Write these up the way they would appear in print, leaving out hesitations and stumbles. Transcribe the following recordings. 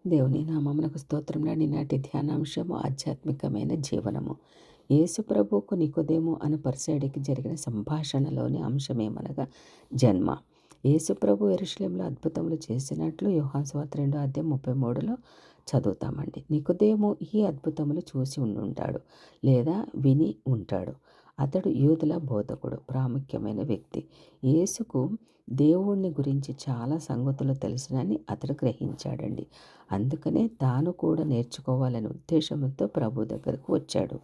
దేవుని నామమునకు స్తోత్రములండి. నాటి ధ్యానాంశము ఆధ్యాత్మికమైన జీవనము. యేసు ప్రభువుకు నికోదేము అను పరిసయ్యుడికి జరిగిన సంభాషణలోని అంశమేమనగా జన్మ. యేసు ప్రభు యెరూషలేములో అద్భుతములు చేసినట్లు యోహాను సువార్త 2:33లో చదువుతామండి. నికోదేము ఈ అద్భుతములు చూసి ఉండుంటాడు లేదా విని ఉంటాడు. అతడు యూదుల బోధకుడు, ప్రాముఖ్యమైన వ్యక్తి. యేసుకు దేవుణ్ణి గురించి చాలా సంగతులు తెలుసునని అతడు గ్రహించాడండి. అందుకనే తాను కూడా నేర్చుకోవాలనే ఉద్దేశంతో ప్రభు దగ్గరకు వచ్చాడు.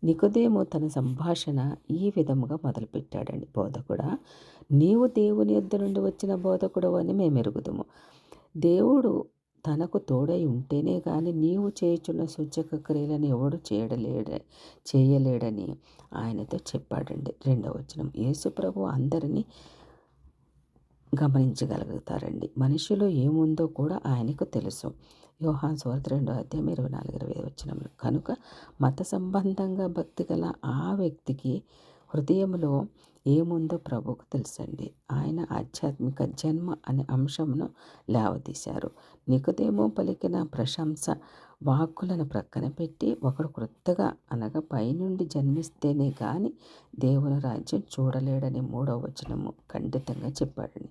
నికోదేము తన సంభాషణ ఈ విధముగా మొదలుపెట్టాడండి. బోధకుడా, నీవు దేవుని యొద్ద నుండి వచ్చిన బోధకుడవు అని మేము ఎరుగుదుము. దేవుడు తనకు తోడై ఉంటేనే కానీ నీవు చేయుచున్న సూచక క్రియలను ఎవడు చేయలేడని ఆయనతో చెప్పాడండి. 2వ వచనం. యేసు ప్రభు అందరినీ గమనించగలుగుతారండి. మనిషిలో ఏముందో కూడా ఆయనకు తెలుసు. యోహాను సువార్త 2:24-25 వచనములు. కనుక మత సంబంధంగా భక్తి గల ఆ వ్యక్తికి హృదయంలో ఏముందో ప్రభువుకు తెలుసండి. ఆయన ఆధ్యాత్మిక జన్మ అనే అంశమును లేవదీశారు. నికోదేము పలికిన ప్రశంస వాక్కులను ప్రక్కన పెట్టి ఒకడు క్రొత్తగా అనగా పైనుండి జన్మిస్తేనే కానీ దేవుని రాజ్యం చూడలేడని 3వ వచనము ఖండితంగా చెప్పాడండి.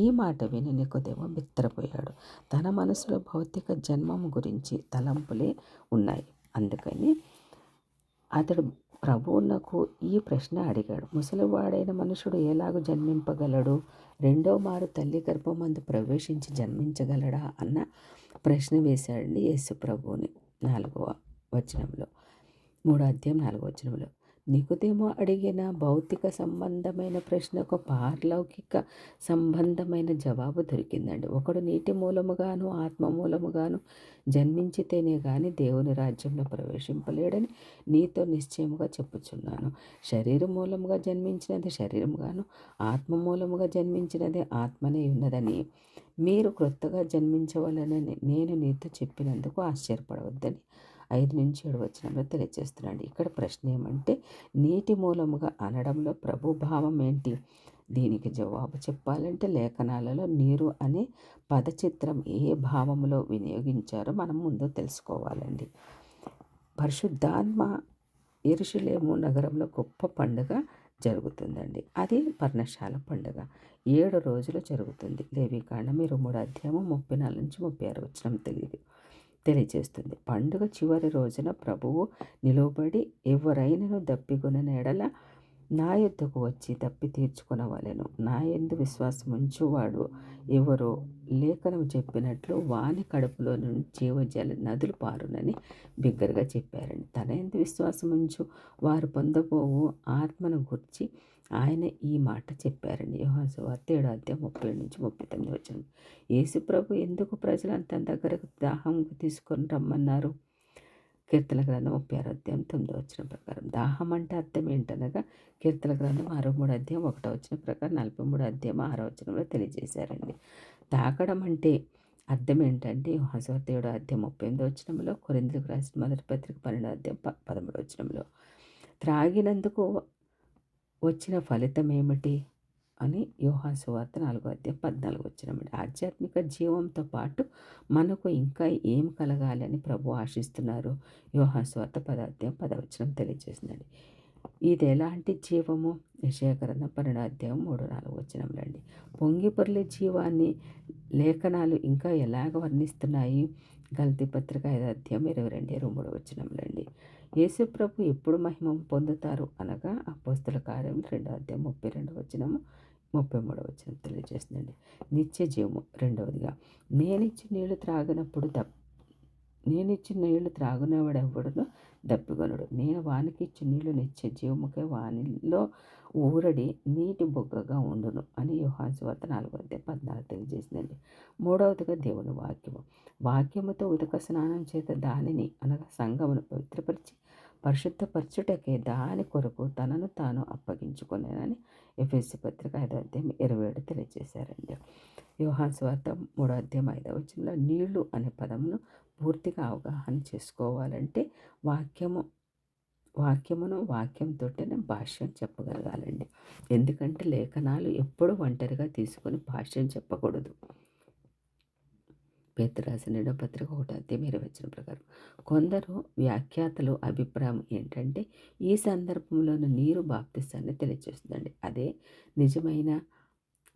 ఈ మాట విని నికోదేము బిత్తరపోయాడు. తన మనసులో భౌతిక జన్మము గురించి తలంపులే ఉన్నాయి. అందుకని అతడు ప్రభువునకు ఈ ప్రశ్న అడిగాడు. ముసలివాడైన మనుషుడు ఎలాగూ జన్మింపగలడు? రెండో మారు తల్లి గర్భమందు ప్రవేశించి జన్మించగలడా అన్న ప్రశ్న వేశాడండి యేసు ప్రభువుని. 4వ వచనంలో, 3వ అధ్యాయం 4వ వచనంలో. నికోదేము అడిగిన భౌతిక సంబంధమైన ప్రశ్నకు పారలౌకిక సంబంధమైన జవాబు దొరికిందండి. ఒకడు నీటి మూలముగాను ఆత్మ మూలముగాను జన్మించితేనే కానీ దేవుని రాజ్యంలో ప్రవేశింపలేడని నీతో నిశ్చయముగా చెప్పుచున్నాను. శరీరం మూలముగా జన్మించినది శరీరముగాను, ఆత్మ మూలముగా జన్మించినది ఆత్మనే ఉన్నదని మీరు క్రొత్తగా జన్మించవలనని నేను నీతో చెప్పినందుకు ఆశ్చర్యపడవద్దని 5-7 వచనంలో తెలియజేస్తున్నాడు. ఇక్కడ ప్రశ్న ఏమంటే, నీటి మూలముగా అనడంలో ప్రభు భావం ఏంటి? దీనికి జవాబు చెప్పాలంటే లేఖనాలలో నీరు అనే పదచిత్రం ఏ భావంలో వినియోగించారో మనం ముందు తెలుసుకోవాలండి. పరిశుద్ధాత్మ యెరూషలేము నగరంలో గొప్ప పండుగ జరుగుతుందండి. అది పర్ణశాల పండుగ. 7 రోజులు జరుగుతుంది. లేవికాండం 23:34-36 వచనం తెలియజేస్తుంది. పండుగ చివరి రోజున ప్రభువు నిలువబడి ఎవరైనను దప్పిగొనిన ఎడల నా యొద్దకు వచ్చి దప్పి తీర్చుకొనవలెను. నా యందు విశ్వాసం ఉంచువాడు ఎవరో లేఖనం చెప్పినట్లు వాని కడుపులో నుండి జీవజల నదులు పారునని బిగ్గరగా చెప్పారండి. తన యందు విశ్వాసం ఉంచు వారు పొందబోవు ఆత్మను గుర్చి ఆయన ఈ మాట చెప్పారండి. యోహాను సువార్త 7:37-39 వచనం. యేసు ప్రభు ఎందుకు ప్రజలను తన దగ్గరకు దాహంకు తీసుకొని రమ్మన్నారు? కీర్తన గ్రంథం 36:9 వచనం ప్రకారం. దాహం అంటే అర్థం ఏంటనగా కీర్తన గ్రంథం 63:1 వచనం ప్రకారం 43:6 వచనంలో తెలియజేశారండి. తాకడం అంటే అర్థం ఏంటంటే యోహాను సువార్త 7:38 వచనంలో, కొరింథీయులకు రాసిన మొదటి పత్రిక 12:13 వచనంలో. త్రాగినందుకు వచ్చిన ఫలితం ఏమిటి అని యోహాను సువార్త 4:14 వచనం. ఆధ్యాత్మిక జీవంతో పాటు మనకు ఇంకా ఏం కలగాలి అని ప్రభు ఆశిస్తున్నారు? యోహాను సువార్త 10:10 వచనం తెలియజేసిందండి. ఇది ఎలాంటి జీవము? యెషయా గ్రంథం 12:3-4 వచనంలండి. పొంగి పొర్లే జీవాన్ని లేఖనాలు ఇంకా ఎలాగ వర్ణిస్తున్నాయి? గలతీ పత్రిక 5:22-23 వచనంలండి. యేసు ప్రభు ఎప్పుడు మహిమ పొందుతారు అనగా అపోస్తల కార్యములు 2:32 వచనము 33 వచనం తెలియజేస్తుందండి. నిత్య జీవము. రెండవదిగా, నేనిచ్చి నీళ్లు త్రాగునవాడెవడును దప్పిగొనడు. నేను వానికి ఇచ్చి నీళ్లు నిత్య జీవముకై వానిలో ఊరడి నీటి బొగ్గగా ఉండును అని యోహాను సువార్త 4:14 తెలియజేసిందండి. మూడవదిగా దేవుని వాక్యము. వాక్యముతో ఉదక స్నానం చేత దానిని అనగా సంఘమును పవిత్రపరిచి పరిశుద్ధపరచుటకే దాని కొరకు తనను తాను అప్పగించుకొనేనని ఎఫెసీ పత్రిక 5:27 తెలియజేశారండి. యోహాను సువార్త 3:5 వచనంలో నీళ్లు అనే పదమును పూర్తిగా అవగాహన చేసుకోవాలంటే వాక్యంతోనే భాష్యం చెప్పగలగాలండి. ఎందుకంటే లేఖనాలు ఎప్పుడు ఒంటరిగా తీసుకొని భాష్యం చెప్పకూడదు. పేతురు రాసిన 2వ పత్రిక 1వ అధ్యాయం 20 వచనం ప్రకారం. కొందరు వ్యాఖ్యాతలు అభిప్రాయం ఏంటంటే ఈ సందర్భంలోని నీరు బాప్తిసాన్ని తెలియజేస్తుందండి. అదే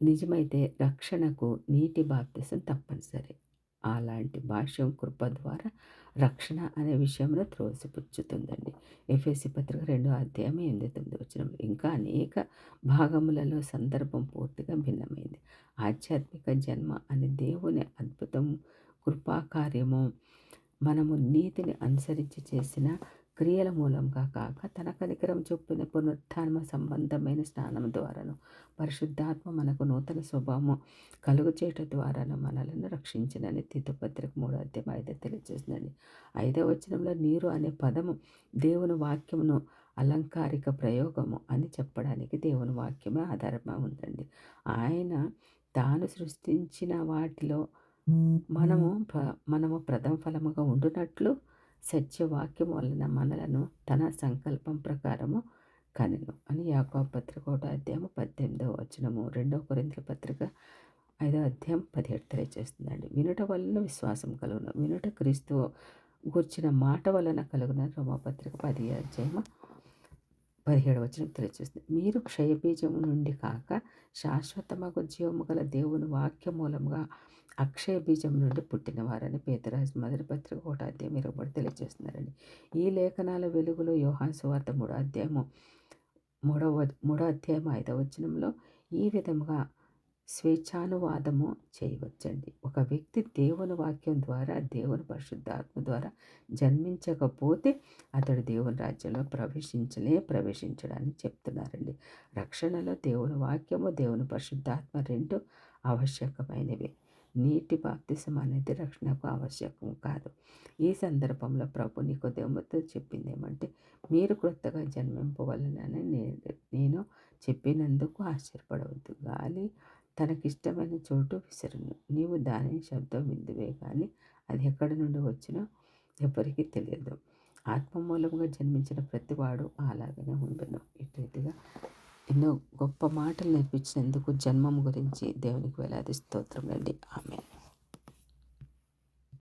నిజమైతే రక్షణకు నీటి బాప్తిసం తప్పనిసరి. అలాంటి భాష్యం కృప ద్వారా రక్షణ అనే విషయంలో త్రోసిపుచ్చుతుందండి. ఎఫెసీ పత్రిక 2వ అధ్యాయం 8, 9 వచనంలో. ఇంకా అనేక భాగములలో సందర్భం పూర్తిగా భిన్నమైంది. ఆధ్యాత్మిక జన్మ అనే దేవుని అద్భుతం కృపాకార్యము మనము నీతిని అనుసరించి చేసిన క్రియల మూలంగా కాక తన కనికరం చొప్పున పునరుత్థాన సంబంధమైన స్నానం ద్వారాను పరిశుద్ధాత్మ మనకు నూతన స్వభావము కలుగు చేయటం ద్వారాను మనలను రక్షించినని తీతు పత్రిక 3వ అధ్యాయం 5 తెలియజేస్తుందండి. 5వ వచనంలో నీరు అనే పదము దేవుని వాక్యమును అలంకారిక ప్రయోగము అని చెప్పడానికి దేవుని వాక్యమే ఆధారంగా ఉందండి. ఆయన తాను సృష్టించిన వాటిలో మనము ప్రథమ ఫలముగా ఉండునట్లు సత్యవాక్యం వలన మనలను తన సంకల్పం ప్రకారము కనెను అని యాకోబు పత్రిక 1వ అధ్యాయం 18వ వచనము, 2వ కొరింథీయుల పత్రిక 5వ అధ్యాయం 17 తెలియజేస్తుందండి. వినుట వలన విశ్వాసం కలుగును, వినుట క్రీస్తు గూర్చిన మాట వలన కలుగున రోమాపత్రిక 10వ అధ్యాయం 17వ వచనం తెలియజేస్తుంది. మీరు క్షయబీజము నుండి కాక శాశ్వతమగు జీవము గల దేవుని వాక్య మూలముగా అక్షయ బీజం నుండి పుట్టినవారని పేతురు రాసిన మొదటి పత్రిక 1వ అధ్యాయం 23 తెలియజేస్తున్నారండి. ఈ లేఖనాల వెలుగులో యోహాను సువార్త 3వ అధ్యాయం 5వ వచనంలో ఈ విధముగా స్వేచ్ఛానువాదము చేయవచ్చండి. ఒక వ్యక్తి దేవుని వాక్యం ద్వారా దేవుని పరిశుద్ధాత్మ ద్వారా జన్మించకపోతే అతడు దేవుని రాజ్యంలో ప్రవేశించడాన్ని చెప్తున్నారండి. రక్షణలో దేవుని వాక్యము దేవుని పరిశుద్ధాత్మ రెండు ఆవశ్యకమైనవి. నీటి బాప్తిసం అనేది రక్షణకు ఆవశ్యకం కాదు. ఈ సందర్భంలో ప్రభు నికోదేముతో చెప్పింది ఏమంటే, మీరు క్రొత్తగా జన్మింపవలనని నేను చెప్పినందుకు ఆశ్చర్యపడవద్దు. గాలి తనకిష్టమైన చోటు విసరును, నీవు దాని శబ్దం విందువే కానీ అది ఎక్కడి నుండి వచ్చినో ఎవరికీ తెలియదు. ఆత్మ మూలంగా జన్మించిన ప్రతివాడు అలాగనే ఉండును. ఇటు రీతిగా ఎన్నో గొప్ప మాటలు నేర్పించినందుకు జన్మం గురించి దేవునికి వేలాది స్తోత్రములండి. ఆమేన్.